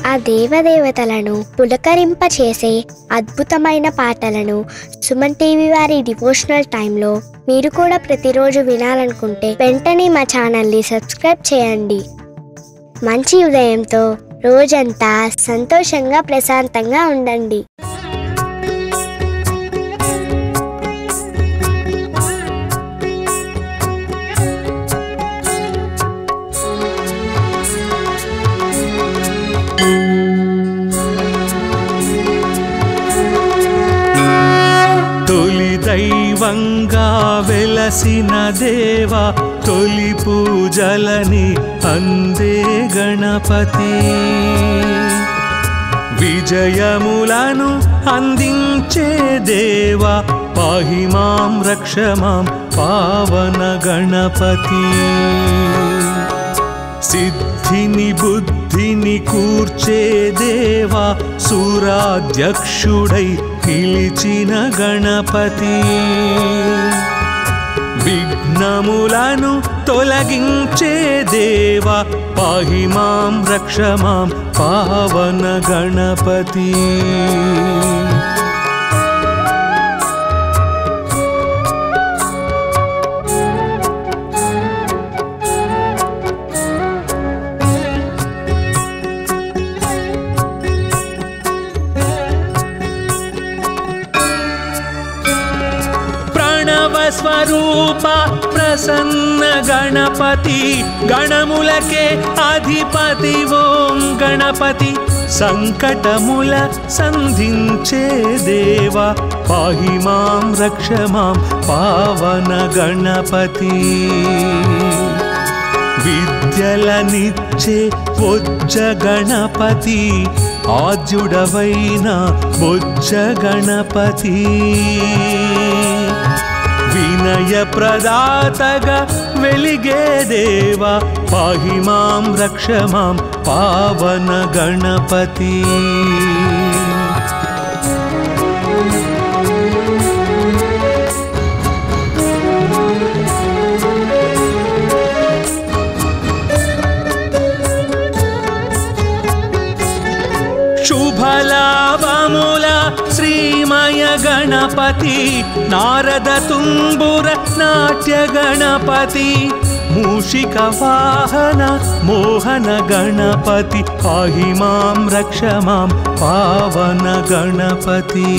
ఆ దేవదేవతలను పులకరింపచేసే అద్భుతమైన పాటలను సుమన్ టీవీ వారి డివోషనల్ టైంలో మీరు కూడా ప్రతిరోజు వినాలనుకుంటే వెంటనే మా ఛానల్ని సబ్స్క్రైబ్ చేయండి. మంచి ఉదయంతో రోజంతా సంతోషంగా ప్రశాంతంగా ఉండండి. తొలి దైవంగా వెలసిన దేవా తొలి పూజలని అందే గణపతి, విజయములను అందించే దేవా పాహి మాం రక్ష మాం పావన గణపతి. సిద్ధిని బుద్ధిని కూర్చే దేవా సూరాధ్యక్షుడై పిలిచిన గణపతి, విఘ్నములను తొలగించే దేవా పాహి మాం రక్ష మాం పావన గణపతి. స్వరూప ప్రసన్న గణపతి, గణములకే అధిపతి ఓం గణపతి, సంకటముల సంధించే దేవా పాహి మాం రక్ష మాం పావన గణపతి, విద్యలనిచ్చే బొజ్జ గణపతి, ఆద్యుడవైన బొజ్జ గణపతి, వినయ ప్రదాతగా వెలిగే దేవా పాహి మాం రక్ష మాం పావన గణపతి. శుభలాభముల శ్రీమయ గణపతి, నారద తుంబుర నాట్య గణపతి, మూషిక వాహన మోహన గణపతి పాహి మాం రక్ష మాం పావన గణపతి,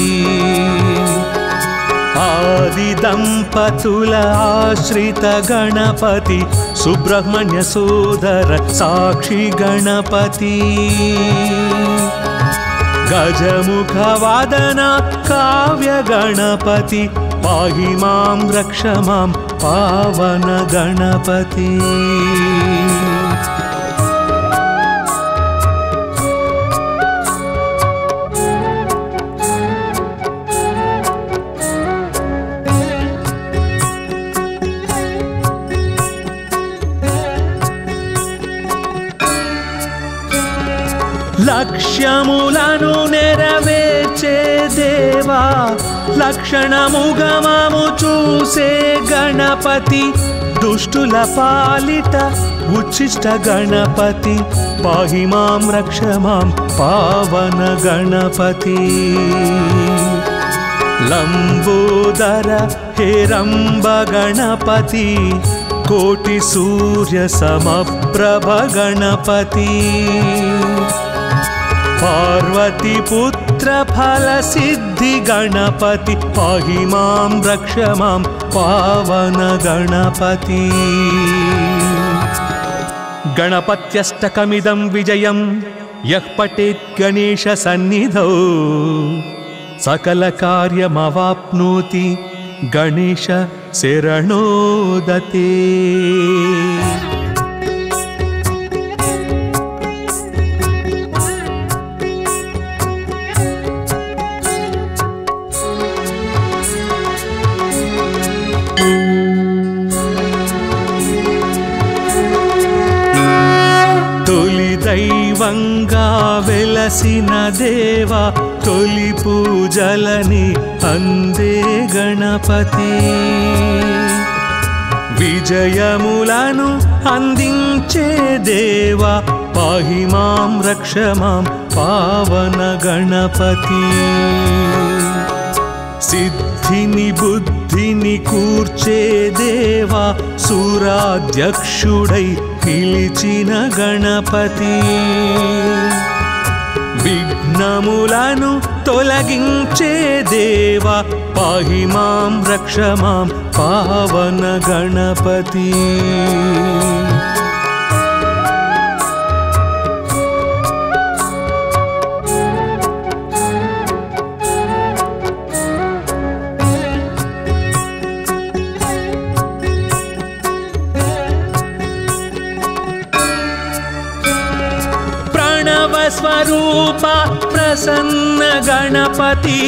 ఆది దంపతుల ఆశ్రిత గణపతి, సుబ్రహ్మణ్య సోదర సాక్షి గణపతి, గజముఖ వాదన కావ్య గణపతి పాహి మాం రక్ష మాం పావన గణపతి. లక్ష్యములను నెరవేర్చే దేవా లక్షణముగమము చూసే గణపతి, దుష్టుల పాలిట ఉచ్చిష్ట గణపతి పాహి మాం రక్ష మాం పావన గణపతి, లంబోదర హేరంబ గణపతి, కోటి సూర్య సమప్రభ గణపతి, పార్వతి పుత్ర ఫల సిద్ధి గణపతి పాహి మాం రక్ష మాం పావన గణపతి. గణపత్యష్టకమిదం విజయం యః పఠేత్ గణేశ సన్నిధౌ సకల కార్యమవాప్నోతి గణేశ శరణోదతే. తొలి దైవంగా వెలసిన దేవా తొలి పూజలని అందే గణపతి, విజయములను అందించే దేవా पाहि मां रक्ष मां पावन गणपति सिद्धिनि बुद्धिनि कूर्चे देवा सूराध्यक्षुडै पिलिचिन गणपति विघ्नमुలను తొలగించే దేవా పాహి మాం రక్ష మాం పావన గణపతి स्वरूप प्रसन्न गणपति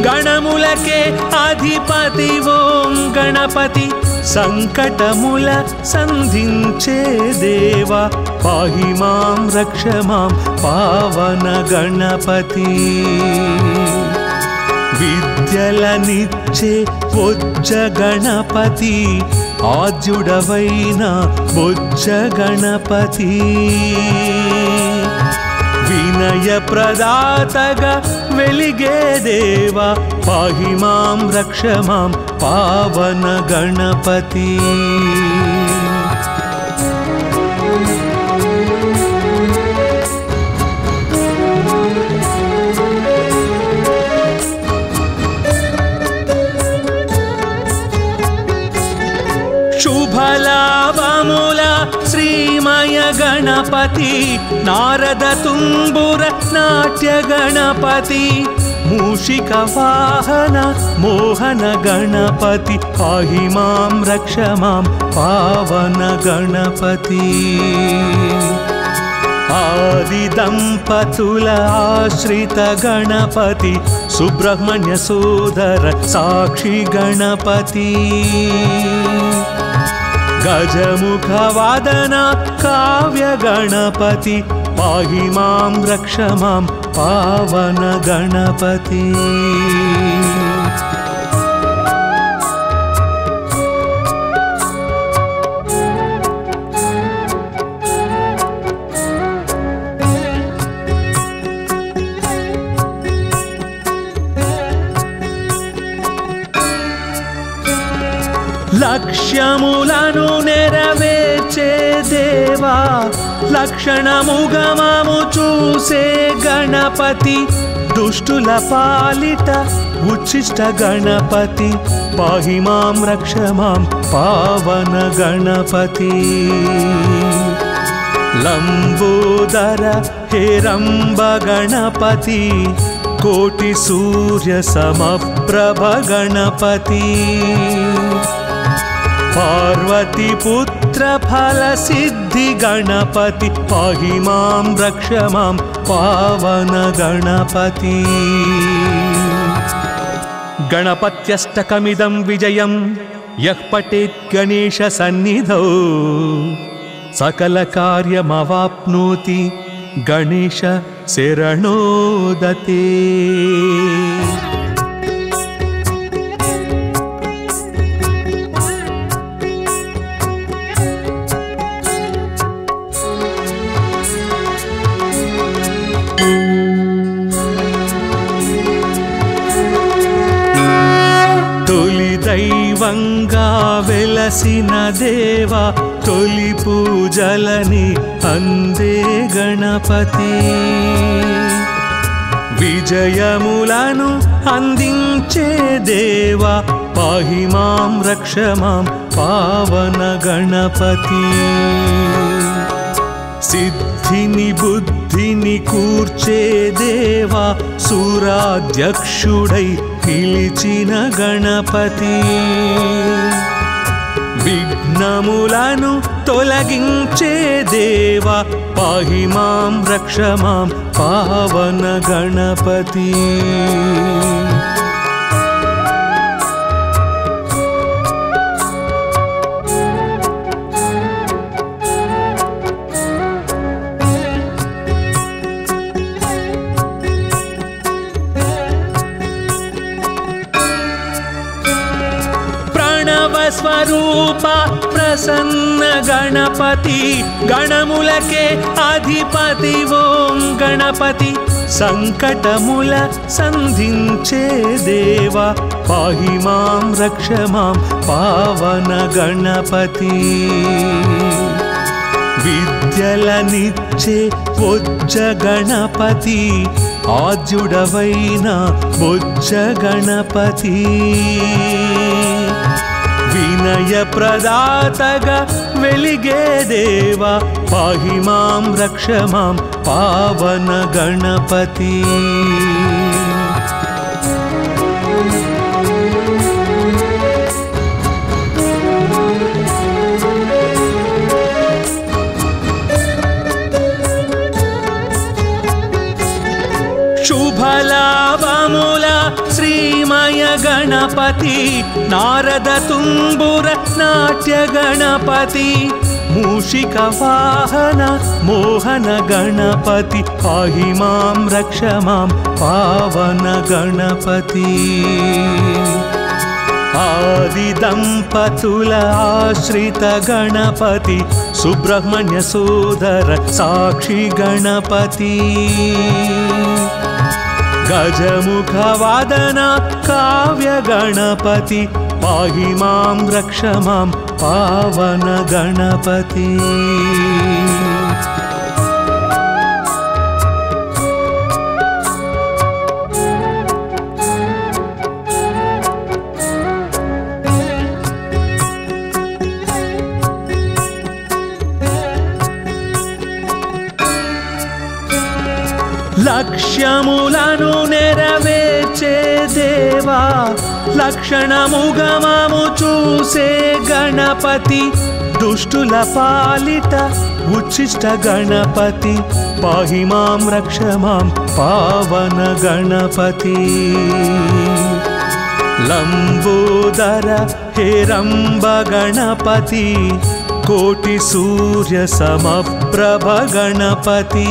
गणमुलके अधिपति ओं गणपति संकटमुल संधिंचे देवा पाहि मां रक्ष मां पावन गणपति विद्यलनिच्चे बोज्ज गणपति आद्युडवैन बोज्ज गणपति विनय प्रदातगा वेलिगे देवा पाहि मां रक्ष मां पावन गणपति शुभलाभमूल श्रीमय गणपति नारद तुम्बुर नाट्य गणपति मूषिक वाहन मोहन गणपति पाहि मां रक्ष मां पावन गणपति आदि दंपतुल आश्रित गणपति सुब्रह्मण्य सोदर साक्षी गणपति गजमुख वादन काव्य गणपति पाहि मां रक्ष मां पावन गणपति లక్ష్యములను నెరవేర్చే దేవా లక్షణముగమము చూసే గణపతి దుష్టుల పాలిట ఉచ్చిష్ట గణపతి పాహి మాం రక్ష మాం పావన గణపతి లంబోదర హేరంబ గణపతి కోటి సూర్య సమప్రభ గణపతి पार्वती पुत्र फल सिद्धि गणपति पाहि मां रक्ष मां पावन गणपति गणपत्यष्टकमिदं विजयं यः पठेत् गणेश सन्निधौ सकल कार्यमवाप्नोति गणेश शरणोदते दैवंगा वेलसिन देवा तोली पूजलनि अंदे गणपति विजयमुలను अंदिंचे देवा पाहि मां रक्ष मां पावन गणपति सिद्धिनि बुद्धिनि कूर्चे देवा सूराध्यक्षुडै పిలిచిన గణపతి విఘ్నములను తొలగించే దేవా పాహి మాం రక్ష మాం పావన గణపతి స్వరూప ప్రసన్న గణపతి గణములకే అధిపతి ఓం గణపతి సంకటముల సంధించే దేవా పాహి మాం రక్ష మాం పావన గణపతి విద్యలనిచ్చే బొజ్జ గణపతి ఆద్యుడవైన బొజ్జ గణపతి వినయ ప్రదాతగా వెలిగే దేవా పాహి మాం రక్ష మాం పావన గణపతి శుభలాభముల శ్రీమయ గణపతి నారద తుంబుర నాట్య గణపతి మూషిక వాహన మోహన గణపతి పాహి మాం రక్ష మాం పావన గణపతి ఆది దంపతుల ఆశ్రిత గణపతి సుబ్రహ్మణ్య సోదర సాక్షి గణపతి గజముఖ వాదన కావ్య గణపతి పాహి మాం రక్ష మాం పావన గణపతి లక్ష్యములను నెరవేర్చే దేవా లక్షణముగమము చూసే గణపతి దుష్టుల పాలిట ఉచ్చిష్ట గణపతి పాహి మాం రక్ష మాం పావన గణపతి లంబోదర హేరంబ గణపతి కోటి సూర్య సమప్రభ గణపతి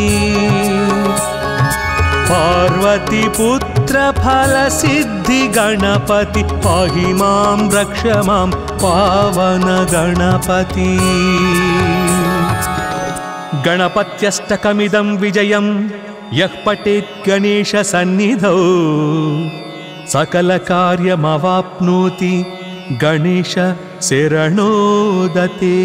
పార్వతి పుత్ర ఫల సిద్ధి గణపతి పాహి మాం రక్ష మాం పావన గణపతి గణపత్యష్టకమిదం విజయం యః పఠేత్ గణేశ సన్నిధౌ సకల కార్యమవాప్నోతి గణేశ శరణోదతే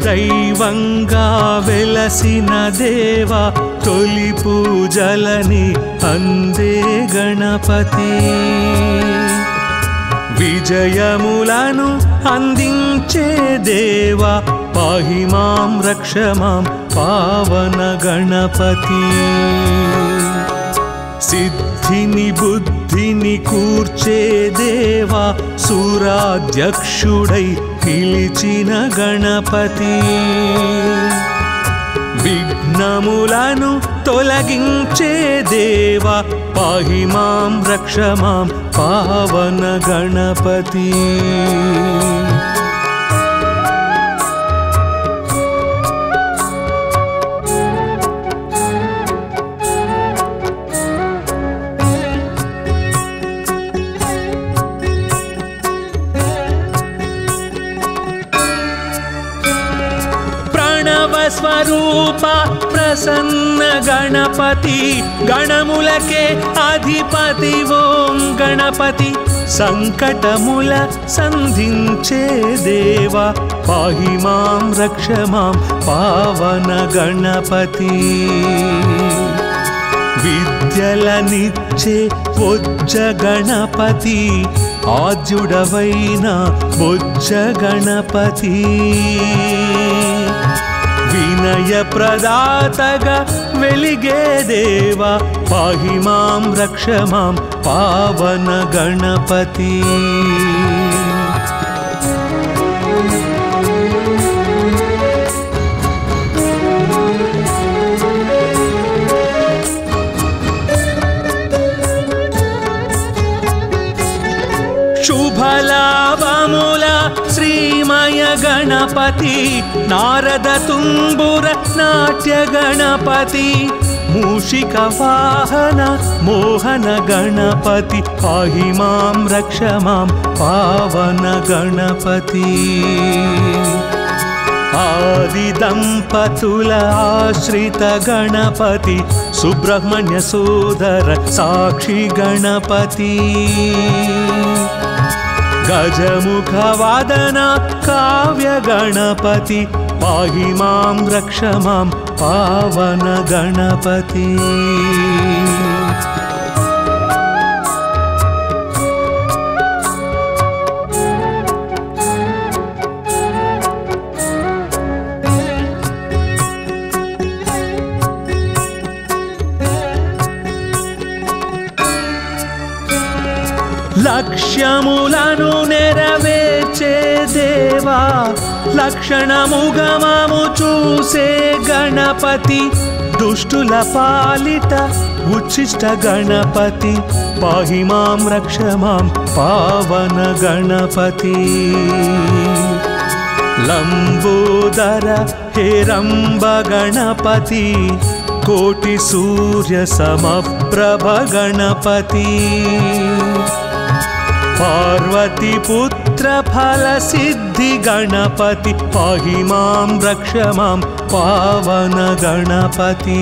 దైవంగా వెలసిన దేవా తొలి పూజలని అందే గణపతి విజయములను అందించే దేవా పాహి మాం రక్ష మాం పావన గణపతి సిద్ధిని బుద్ధిని కూర్చే దేవా సూరాధ్యక్షుడై పిలిచిన గణపతి విఘ్నములను తొలగించే దేవా పాహి మాం రక్ష మాం పావన గణపతి స్వరూప ప్రసన్న గణపతి గణములకే అధిపతి ఓం గణపతి సంకటముల సంధించే దేవా పాహి మాం రక్ష మాం పావన గణపతి విద్యలనిచ్చే బొజ్జ గణపతి ఆద్యుడవైన బొజ్జ గణపతి వినయ ప్రదాతగా వెలిగే దేవా పాహి మాం రక్ష మాం పావన గణపతి गणपति नारद तुम्बुर नाट्य गणपति मूषिक वाहन मोहन गणपति पाहि मां रक्ष मां पावन गणपति आदि दंपतुल आश्रित गणपति सुब्रह्मण्य सोदर साक्षी गणपति गजमुख वादन काव्य गणपति पाहि मां रक्ष मां पावन गणपति లక్ష్యములను నెరవేర్చే దేవా లక్షణముగమము చూసే గణపతి దుష్టుల పాలిట ఉచ్చిష్ట గణపతి పాహి మాం రక్ష మాం పావన గణపతి లంబోదర హేరంబ గణపతి కోటి సూర్య సమప్రభ గణపతి पार्वती पुत्र फल सिद्धि गणपति पाहि मां रक्ष मां पावन गणपति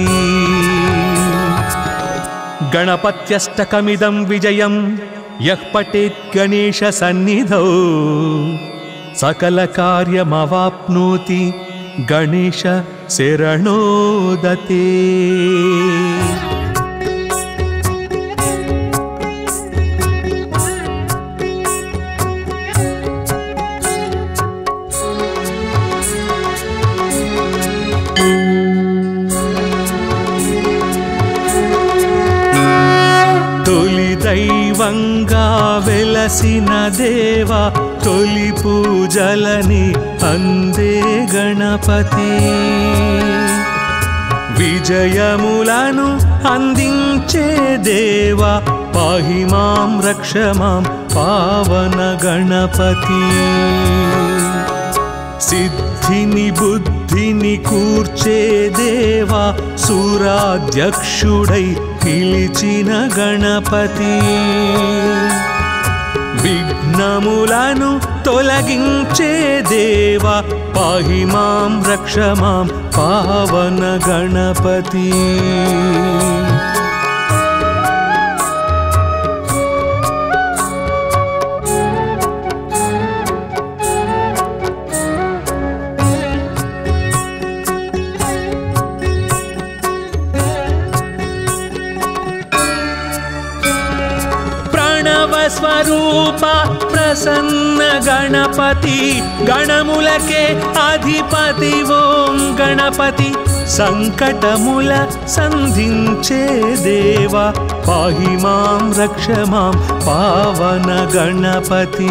गणपत्यष्टकमिदं विजयं यः पठेत् गणेश सन्निधौ सकल कार्यमवाप्नोति गणेश शरणोदते दैवंगा वेलसिन देवा तोली पूजलनि अंदे गणपति विजयमुలను अंदिंचे देवा पाहि मां रक्ष मां पावन गणपति सिद्धिनि बुद्धिनि कूर्चे देवा सूराध्यक्षुडै పిలిచిన గణపతి విఘ్నములను తొలగించే దేవా పాహి మాం రక్ష మాం పావన గణపతి स्वरूप प्रसन्न गणपति गणमुलके अधिपति ओं गणपति संकटमुल संधिंचे देवा पाहि मां रक्ष मां पावन गणपति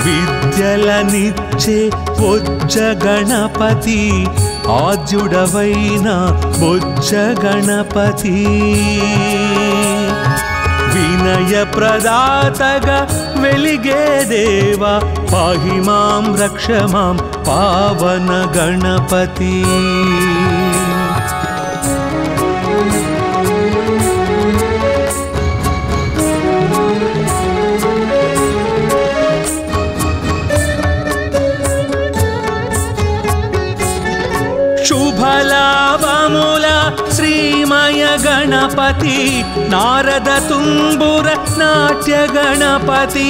विद्यलनिच्चे बोज्ज गणपति आद्युडवैन बोज्ज गणपति विनय प्रदातग वेलिगे देवा पाहि मां रक्ष मां पावन गणपति शुभलाभमुला श्रीमय गणपति नारद तुम्बुर नाट्य गणपति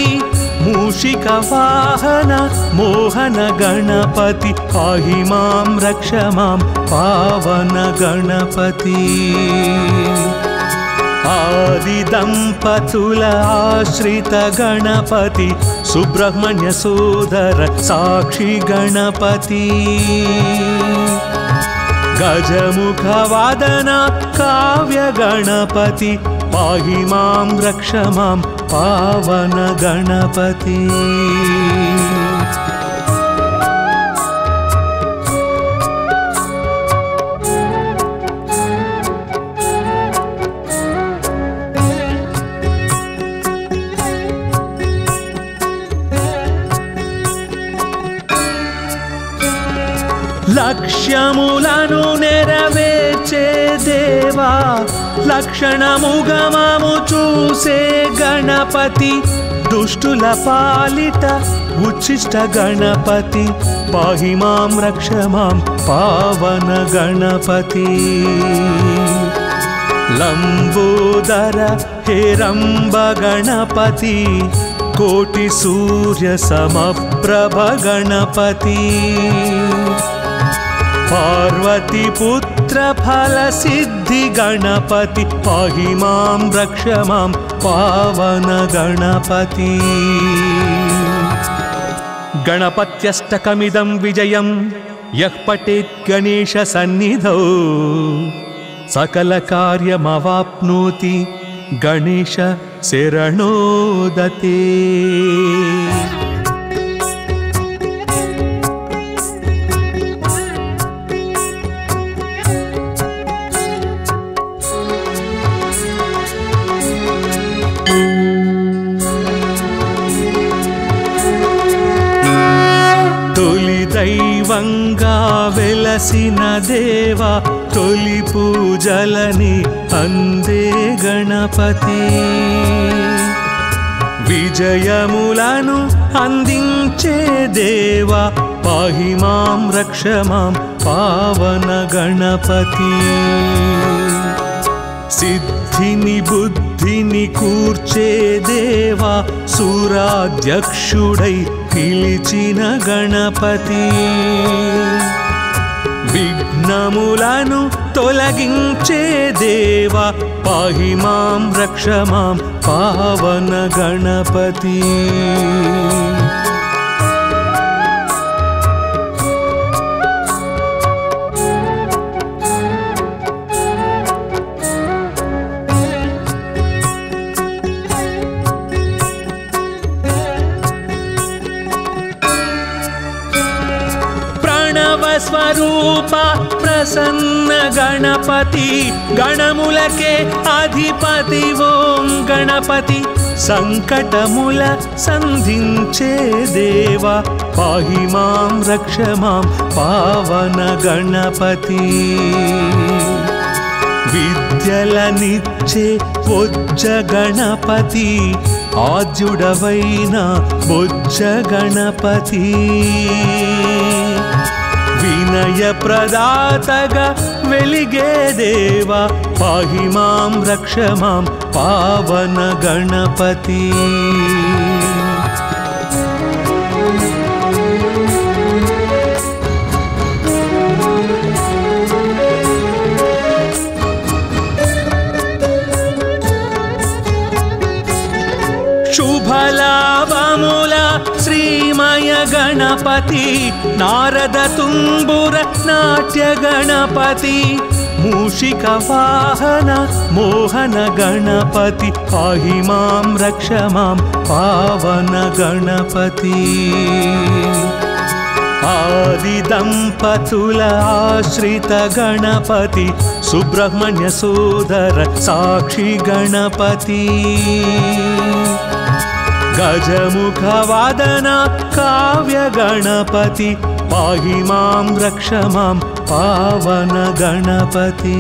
मूषिक वाहन मोहन गणपति पाहि मां रक्ष मां पावन गणपति आदि दंपतुल आश्रित गणपति सुब्रह्मण्य सोदर साक्षी गणपति गजमुख वादन काव्य गणपति पाहि मां रक्ष मां पावन गणपति లక్ష్యములను నెరవేర్చే దేవా లక్షణముగమము చూసే గణపతి దుష్టుల పాలిట ఉచ్చిష్ట గణపతి పాహి మాం రక్ష మాం పావన గణపతి లంబోదర హేరంబ గణపతి కోటి సూర్య సమప్రభ గణపతి పార్వతి పుత్ర ఫల సిద్ధి గణపతి పాహి మాం రక్ష మాం పావన గణపతి గణపత్యష్టకమిదం విజయం యః పఠేత్ గణేశ సన్నిధౌ సకల కార్యమవాప్నోతి గణేశ శరణోదతే దైవంగా వెలసిన దేవా తొలి పూజలని అందే గణపతి విజయములను అందించే దేవా పాహి మాం రక్ష మాం పావన గణపతి సిద్ధిని బుద్ధిని కూర్చే దేవా సూరాధ్యక్షుడై పిలిచిన గణపతి విఘ్నములను తొలగించే దేవా పాహి మాం రక్ష మాం పావన గణపతి స్వరూప ప్రసన్న గణపతి గణములకే అధిపతి ఓం గణపతి సంకటముల సంధించే దేవా పాహి మాం రక్ష మాం పావన గణపతి విద్యలనిచ్చే బొజ్జ గణపతి ఆద్యుడవైన బొజ్జ గణపతి వినయ ప్రదాతగా వెలిగే దేవా పాహి మాం రక్ష మాం పావన గణపతి శుభలాభముల శ్రీమయ గణపతి నారద తుంబుర నాట్య గణపతి మూషిక వాహన మోహన గణపతి పాహి మాం రక్ష మాం పావన గణపతి ఆది దంపతుల ఆశ్రిత గణపతి సుబ్రహ్మణ్య సోదర సాక్షి గణపతి గజముఖ వాదన కావ్య గణపతి పాహి మాం రక్ష మాం పావన గణపతి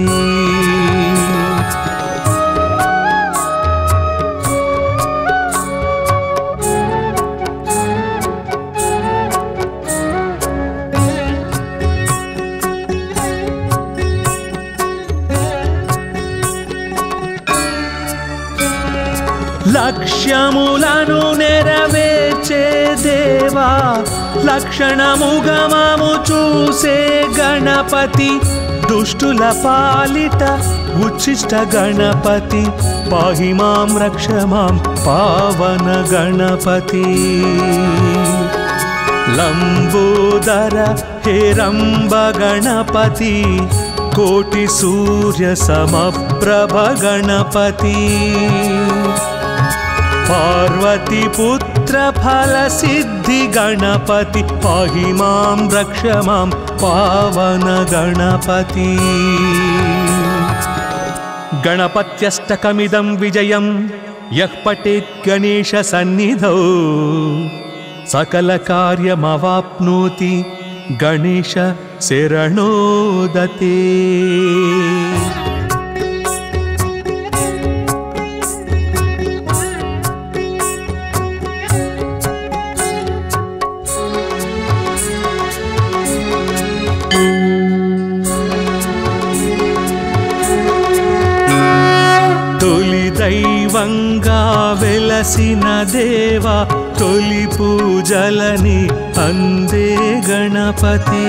లక్ష్యములను నెరవేర్చే దేవా లక్షణముగమము చూసే గణపతి దుష్టుల పాలిట ఉచ్చిష్ట గణపతి పాహి మాం రక్ష మాం పావన గణపతి లంబోదర హేరంబ గణపతి కోటి సూర్య సమప్రభ గణపతి పార్వతి పుత్ర ఫల సిద్ధి గణపతి పాహి మాం రక్ష మాం పావన గణపతి గణపత్యష్టకమిదం విజయం యః పఠేత్ గణేశ సన్నిధౌ సకల కార్యమవాప్నోతి गणेश शरणोदते। दैवंगा वेलसिन देवा तोली पूजलनि अंदे गणपति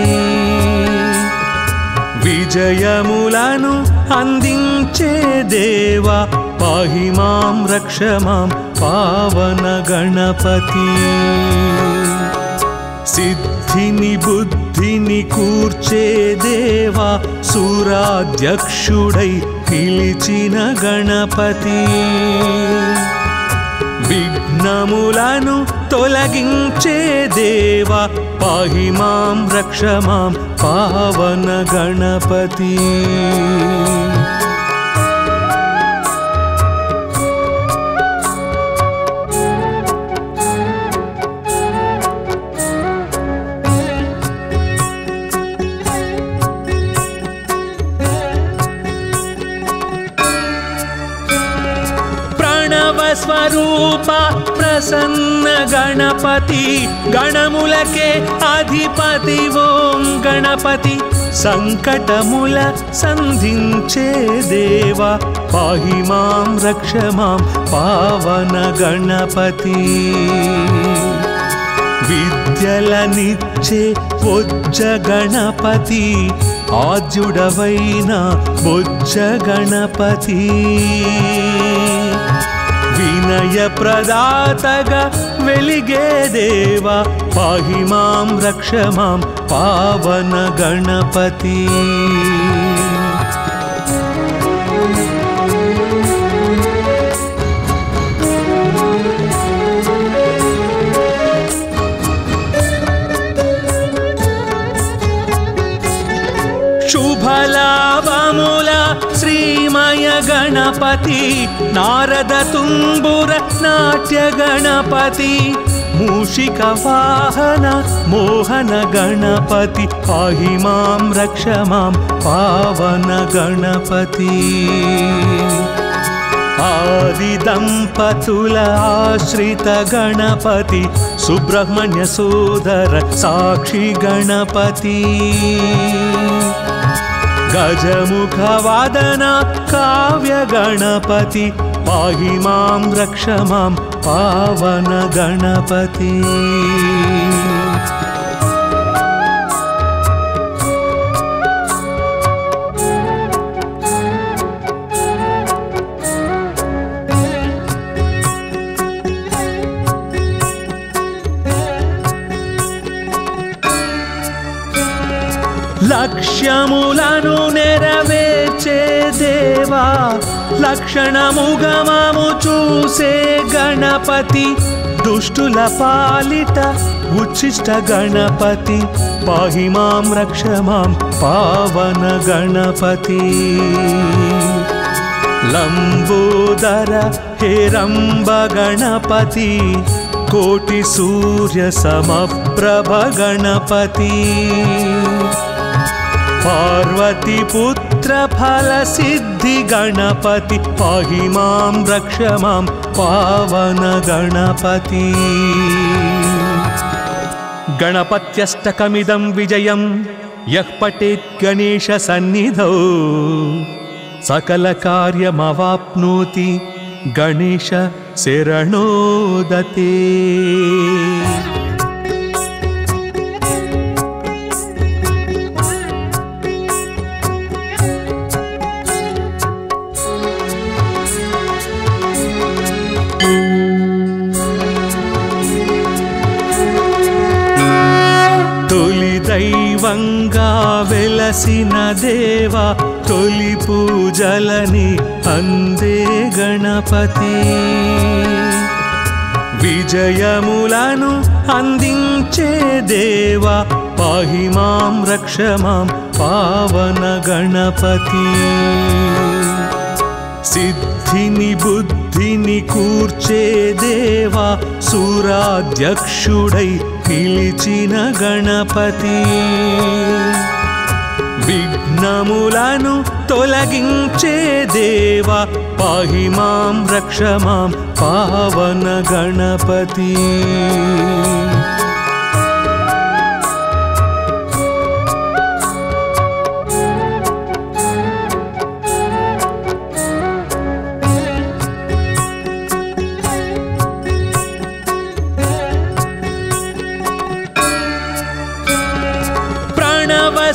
विजयमुలను अंदिंचे देवा पाहि मां रक्ष मां पावन गणपति सिद्धिनि बुद्धिनि कूर्चे देवा सूराध्यक्षुडै పిలిచిన గణపతి విఘ్నములను తొలగించే దేవా పాహి మాం రక్ష మాం పావన గణపతి स्वरूप प्रसन्न गणपति गणमुलके अधिपति ओं गणपति संकटमुल संधिंचे देवा पाहि मां रक्ष मां पावन गणपति विद्यलनिच्चे बोज्ज गणपति आद्युडवैन बोज्ज गणपति विनय प्रदातगा वेलिगे देवा पाहि मां रक्ष मां पावन गणपति शुभलाभमुल श्रीमय गणपति नारद तुम्बुर नाट्य गणपति मूषिक वाहन मोहन गणपति पाहि मां रक्ष मां पावन गणपति आदि दंपतुल आश्रित गणपति सुब्रह्मण्य सोदर साक्षी गणपति गजमुख वादन काव्य गणपति पाहि मां रक्ष मां पावन गणपति లక్ష్యములను నెరవేర్చే దేవా లక్షణముగమము చూసే గణపతి దుష్టుల పాలిట ఉచ్చిష్ట గణపతి పాహి మాం రక్ష మాం పావన గణపతి లంబోదర హేరంబ గణపతి కోటి సూర్య సమప్రభ గణపతి पार्वती पुत्र फल सिद्धि गणपति पाहि मां रक्ष मां पावन गणपति गणपत्यष्टकमिदं विजयं यः पठेत् गणेश सन्निधौ सकल कार्यमवाप्नोति गणेश शरणोदते। दैवंगा वेलसिन देवा तोली पूजलनि अंदे गणपति विजयमुలను अंदिंचे देवा पाहि मां रक्ष मां पावन गणपति सिद्धिनि बुद्धिनि कूर्चे देवा सूराध्यक्षुडै పిలిచిన గణపతి విఘ్నములను తొలగించే దేవా పాహి మాం రక్ష మాం పావన గణపతి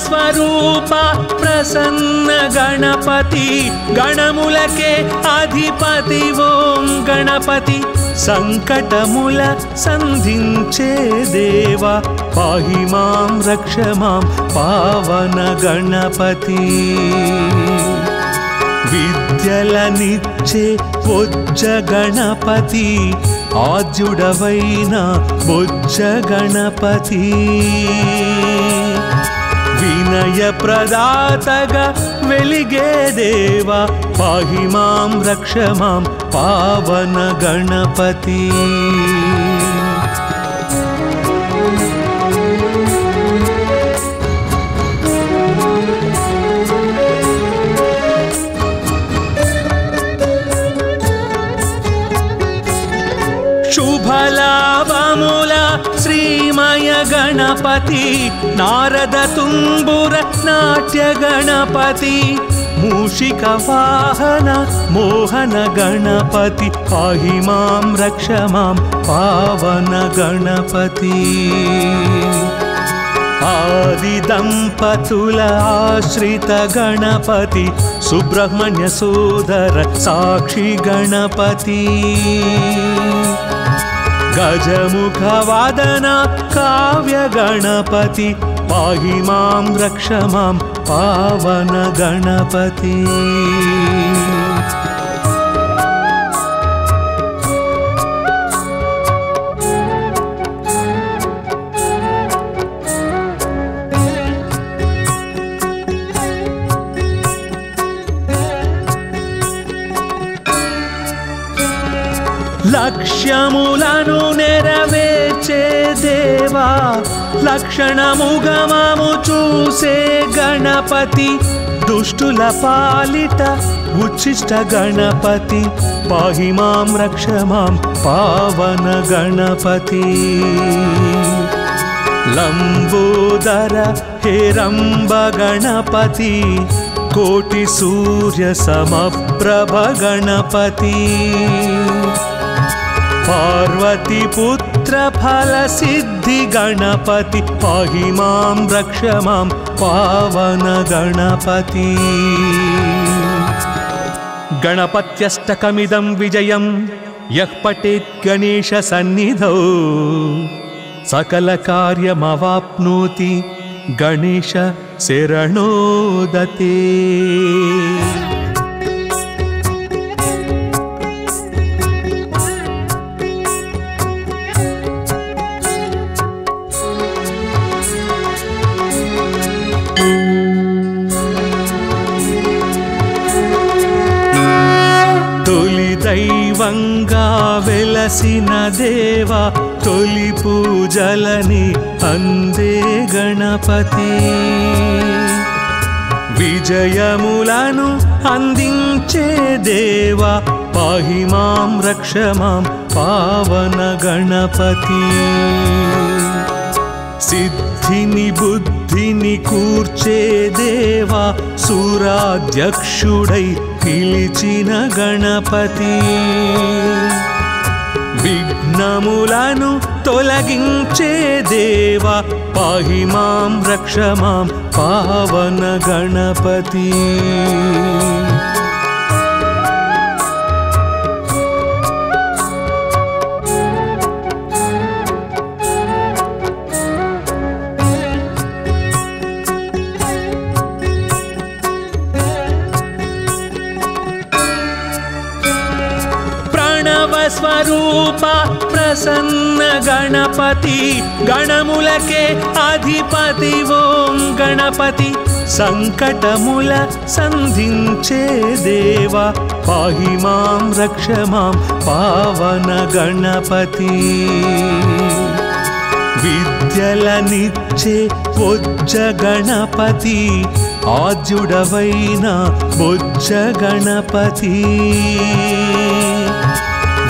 స్వరూప ప్రసన్న గణపతి గణములకే అధిపతి ఓం గణపతి సంకటముల సంధించే దేవా పాహి మాం రక్ష మాం పావన గణపతి విద్యలనిచ్చే బొజ్జ గణపతి ఆద్యుడవైన బొజ్జ గణపతి వినయ ప్రదాతగా వెలిగే దేవా పాహి మాం రక్ష మాం పావన గణపతి శుభలాభముల శ్రీమయ గణపతి నారద తుంబుర నాట్య గణపతి మూషిక వాహన మోహన గణపతి పాహి మాం రక్ష మాం పావన గణపతి ఆది దంపతుల ఆశ్రిత గణపతి సుబ్రహ్మణ్య సోదర సాక్షి గణపతి గజముఖ వాదన కావ్య గణపతి పాహి మాం రక్ష మాం పావన గణపతి లక్ష్యములను నెరవేర్చే దేవా లక్షణముగమము చూసే గణపతి దుష్టుల పాలిట ఉచ్చిష్ట గణపతి పాహి మాం రక్ష మాం పావన గణపతి లంబోదర హేరంబ గణపతి కోటి సూర్య సమప్రభ గణపతి పార్వతి పుత్ర ఫల సిద్ధి గణపతి పాహి మాం రక్ష మాం పావన గణపతి గణపత్యష్టకమిదం విజయం యః పఠేత్ గణేశ సన్నిధౌ సకల కార్యమవాప్నోతి గణేశ శరణోదతే దైవంగా వెలసిన దేవా తొలి పూజలని అందే గణపతి విజయములను అందించే దేవా పాహి మాం రక్ష మాం పావన గణపతి సిద్ధిని బుద్ధిని కూర్చే దేవా సూరాధ్యక్షుడై పిలిచిన గణపతి విఘ్నములను తొలగించే దేవా పాహి మాం రక్ష మాం పావన గణపతి స్వరూప ప్రసన్న గణపతి గణములకే అధిపతి ఓం గణపతి సంకటముల సంధించే దేవా పాహి మాం రక్ష మాం పావన గణపతి విద్యలనిచ్చే బొజ్జ గణపతి ఆద్యుడవైన బొజ్జ గణపతి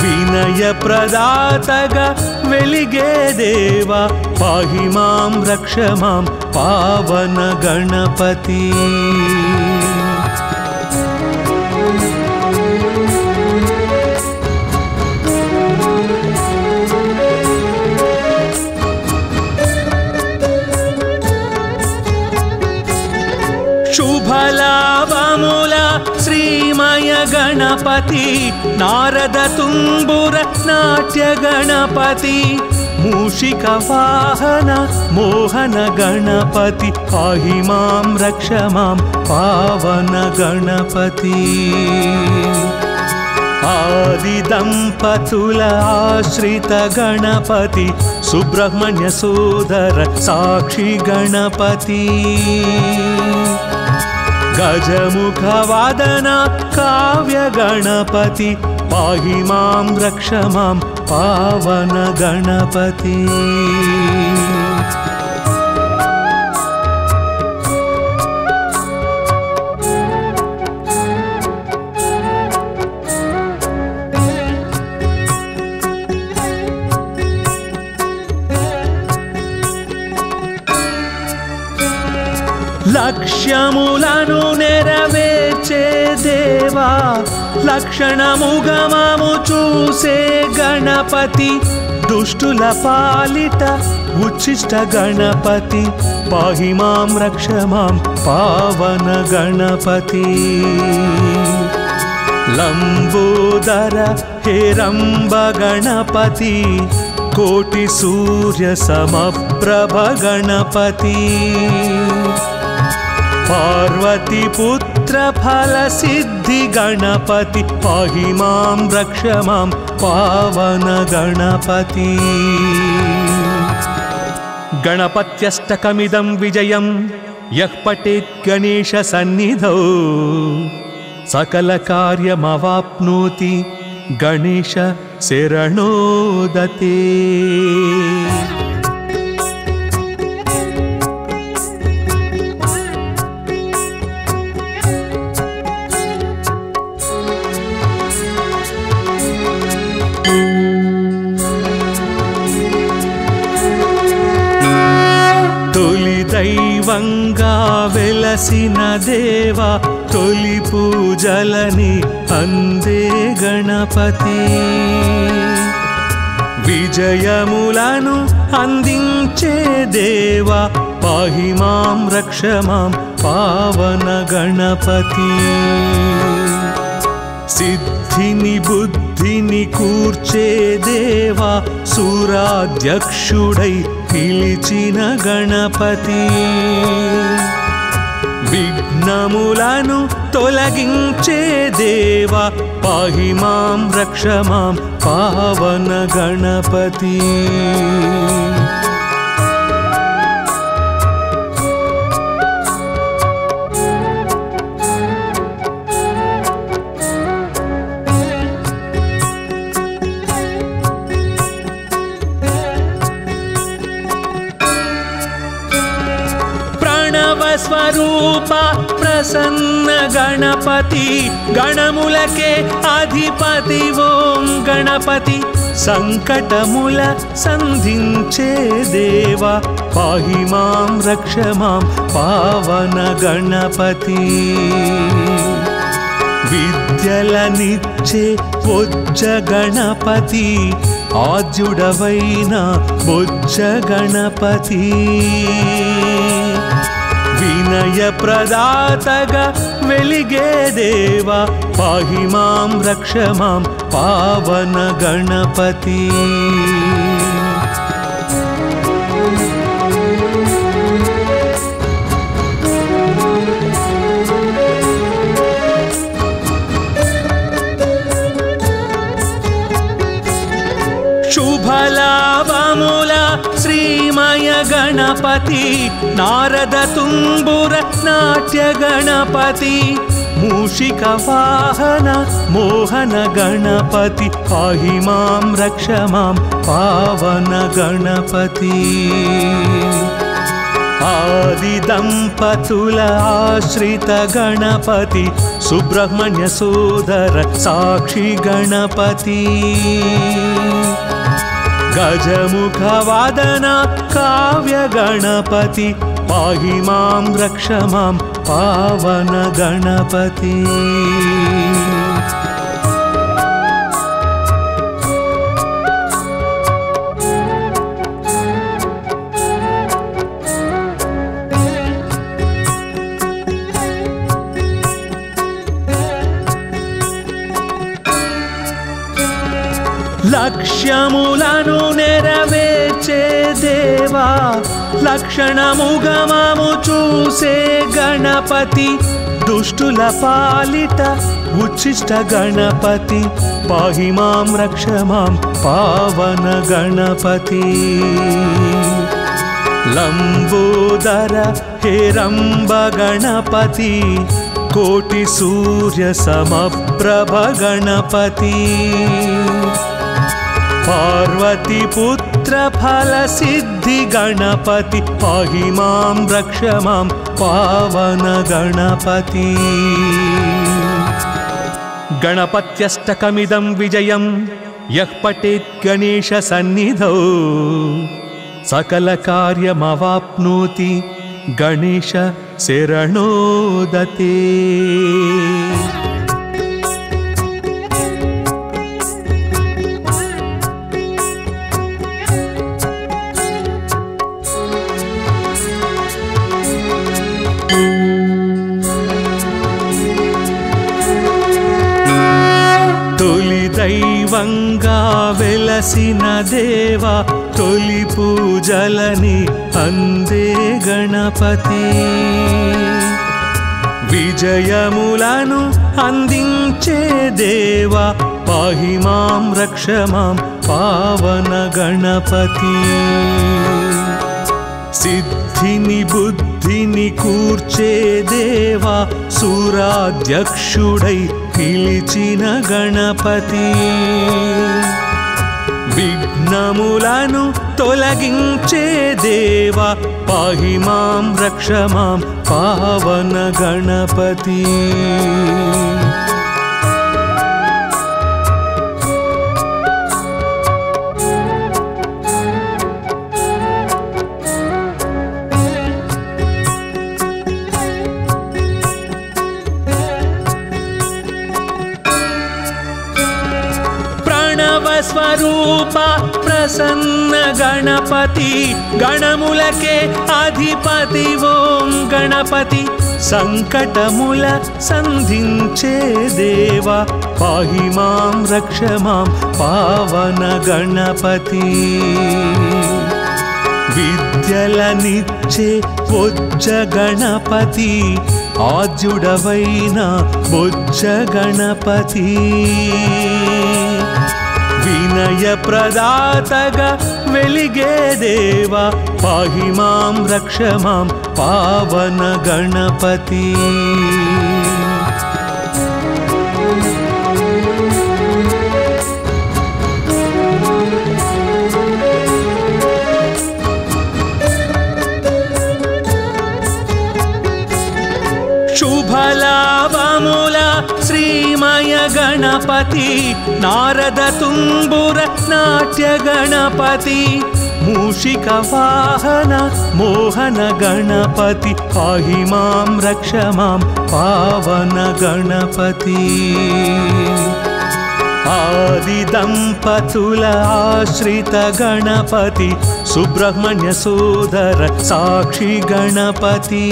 వినయ ప్రదాతగా వెలిగే దేవా పాహి మాం రక్ష మాం పావన గణపతి శుభలాభముల శ్రీమయ గణపతి నారద తుంబుర నాట్య గణపతి మూషిక వాహన మోహన గణపతి పాహి మాం రక్ష మాం పావన గణపతి ఆది దంపతుల ఆశ్రిత గణపతి సుబ్రహ్మణ్య సోదర సాక్షి గణపతి గజముఖ వాదన కావ్య గణపతి పాహి మాం రక్ష మాం పావన గణపతి లక్ష్యములను నెరవేర్చే దేవా లక్షణముగమము చూసే గణపతి దుష్టుల పాలిట ఉచ్చిష్ట గణపతి పాహి మాం రక్ష మాం పావన గణపతి లంబోదర హేరంబ గణపతి కోటి సూర్య సమప్రభ గణపతి పార్వతి పుత్ర ఫల సిద్ధి గణపతి పాహి మాం రక్ష మాం పావన గణపతి గణపత్యష్టకమిదం విజయం యః పఠేత్ గణేశ సన్నిధౌ సకల కార్యమవాప్నోతి గణేశ శరణోదతే దైవంగా వెలసిన దేవా తొలి పూజలని అందే గణపతి విజయములను అందించే దేవా పాహి మాం రక్ష మాం పావన గణపతి సిద్ధిని బుద్ధిని కూర్చే దేవా సూరాధ్యక్షుడై పిలిచిన గణపతి విఘ్నములను తొలగించే దేవా పాహి మాం రక్ష మాం పావన గణపతి స్వరూప ప్రసన్న గణపతి గణములకే అధిపతి ఓం గణపతి సంకటముల సంధించే దేవా పాహి మాం రక్ష మాం పావన గణపతి విద్యలనిచ్చే బొజ్జ గణపతి ఆద్యుడవైన బొజ్జ గణపతి వినయ ప్రదాతగా వెలిగే దేవా పాహి మాం రక్ష మాం పావన గణపతి శుభలాభముల శ్రీమయ గణపతి నారద తుంబుర నాట్య గణపతి मूषिक वाहन मोहन गणपति पाहि मां रक्ष मां पावन गणपति आदि दंपतुल आश्रित गणपति सुब्रह्मण्य सोदर साक्षी गणपति गजमुख वादन काव्य गणपति पाहि मां रक्ष मां पावन गणपति లక్ష్యములను నెరవేర్చే దేవా లక్షణముగమము చూసే గణపతి దుష్టుల పాలిట ఉచ్చిష్ట గణపతి పాహి మాం రక్ష మాం పావన గణపతి లంబోదర హేరంబ గణపతి కోటి సూర్య సమప్రభ గణపతి पार्वती पुत्र फल सिद्धि गणपति पाहि मां रक्ष मां पावन गणपति गणपत्यष्टकमिदं विजयं यः पठेत् गणेश सन्निधौ सकल कार्यमवाप्नोति गणेश शरणोदते दैवंगा वेलसिन देवा तोली पूजलनि अंदे गणपति विजयमुలను अंदिंचे देवा पाहि मां रक्ष मां पावन गणपति सिद्धिनि बुद्धिनि कूर्चे देवा सूराध्यक्षुडै పిలిచిన గణపతి విఘ్నములను తొలగించే దేవా పాహి మాం రక్ష మాం పావన గణపతి स्वरूप प्रसन्न गणपति गणमुलके अधिपति ओं गणपति संकटमुल संधिंचे देवा पाहि मां रक्ष मां पावन गणपति विद्यलनिच्चे बोज्ज गणपति आद्युडवैन बोज्ज गणपति विनय प्रदातगा वेलिगे देवा पाहि मां रक्ष मां पावन गणपति शुभलाभमुल श्रीमय गणपति नारद तुम्बुर नाट्य गणपति मूषिक वाहन मोहन गणपति पाहि मां रक्ष मां पावन गणपति आदि दंपतुल आश्रित गणपति सुब्रह्मण्य सोदर साक्षी गणपति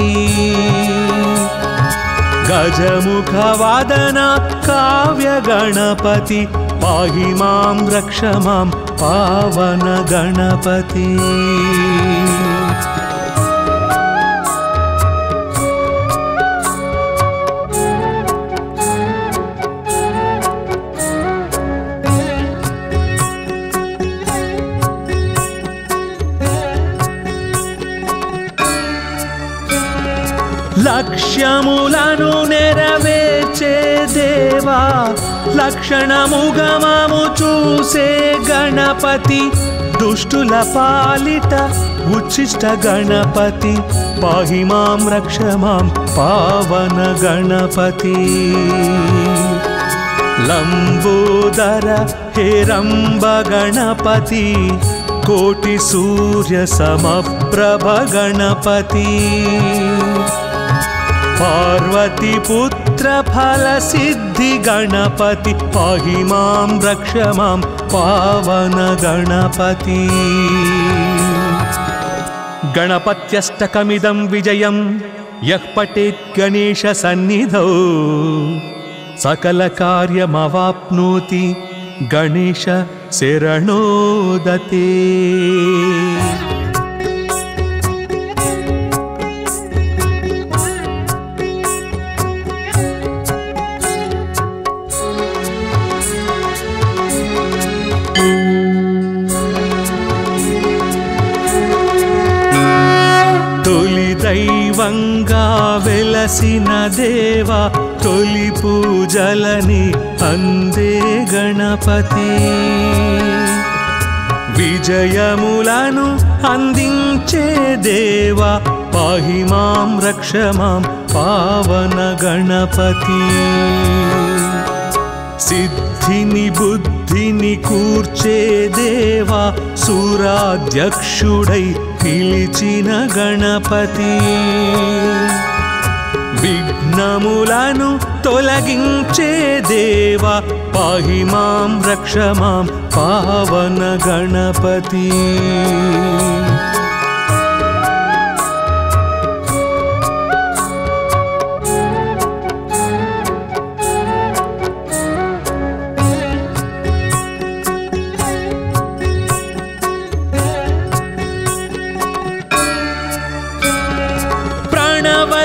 गजमुख वादन काव्य गणपति पाहि मां रक्ष मां पावन गणपति లక్ష్యములను నెరవేర్చే దేవా లక్షణముగమము చూసే గణపతి దుష్టుల పాలిట ఉచ్చిష్ట గణపతి పాహి మాం రక్ష మాం పావన గణపతి లంబోదర హేరంబ గణపతి కోటి సూర్య సమప్రభ గణపతి పార్వతి పుత్ర ఫల సిద్ధి గణపతి పాహి మాం రక్ష మాం పావన గణపతి గణపత్యష్టకమిదం విజయం యః పఠేత్ గణేశ సన్నిధౌ సకల కార్యమవాప్నోతి గణేశ శరణోదతే దైవంగా వెలసిన దేవా తొలి పూజలని అందే గణపతి విజయములను అందించే దేవా పాహి మాం రక్ష మాం పావన గణపతి సిద్ధిని బుద్ధిని కూర్చే దేవా సూరాధ్యక్షుడై పిలిచిన గణపతి విఘ్నములను తొలగించే దేవా పాహి మాం రక్ష మాం పావన గణపతి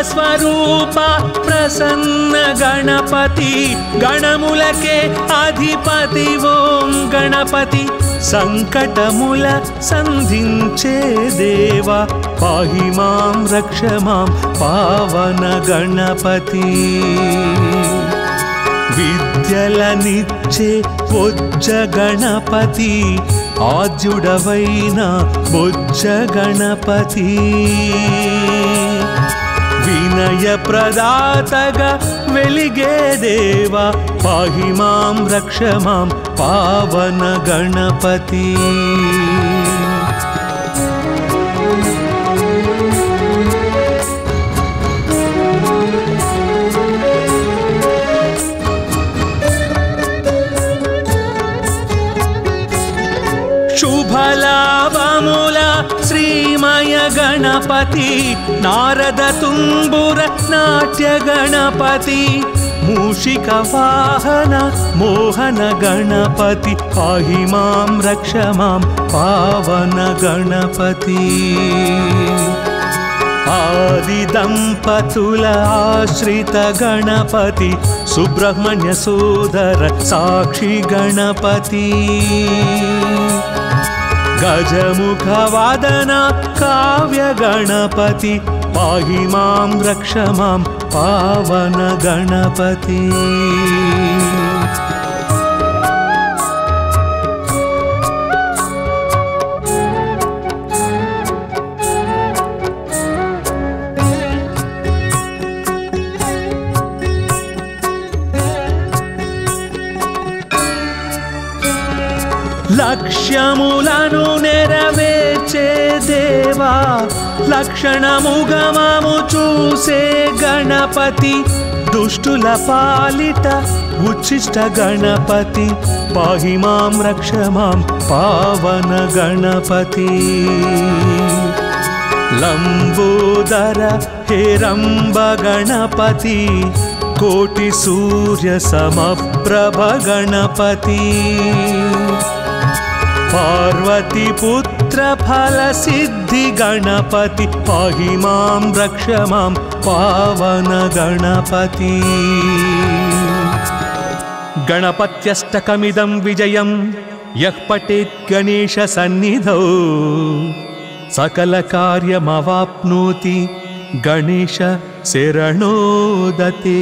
స్వరూప ప్రసన్న గణపతి గణములకే అధిపతి ఓం గణపతి సంకటముల సంధించే దేవా పాహి మాం రక్ష మాం పావన గణపతి విద్యలనిచ్చే బొజ్జ గణపతి ఆద్యుడవైన బొజ్జ గణపతి వినయ ప్రదాతగా వెలిగే దేవా పాహి మాం రక్ష మాం పావన గణపతి శుభలాభముల శ్రీమయ గణపతి నారద తుంబుర నాట్య గణపతి మూషిక వాహన మోహన గణపతి పాహి మాం రక్ష మాం పావన గణపతి ఆది దంపతుల ఆశ్రిత గణపతి సుబ్రహ్మణ్య సోదర సాక్షి గణపతి గజముఖ వాదన కావ్య గణపతి పాహి మాం రక్ష మాం పావన గణపతి లక్ష్యములను నెరవేర్చే దేవా లక్షణముగమము చూసే గణపతి దుష్టుల పాలిట ఉచ్చిష్ట గణపతి పాహి మాం రక్ష మాం పావన గణపతి లంబోదర హేరంబ గణపతి కోటి సూర్య సమప్రభ గణపతి పార్వతి పుత్ర ఫల సిద్ధి గణపతి పాహి మాం రక్ష మాం పావన గణపతి గణపత్యష్టకమిదం విజయం యః పఠేత్ గణేశ సన్నిధౌ సకల కార్యమవాప్నోతి గణేశ శరణోదతే।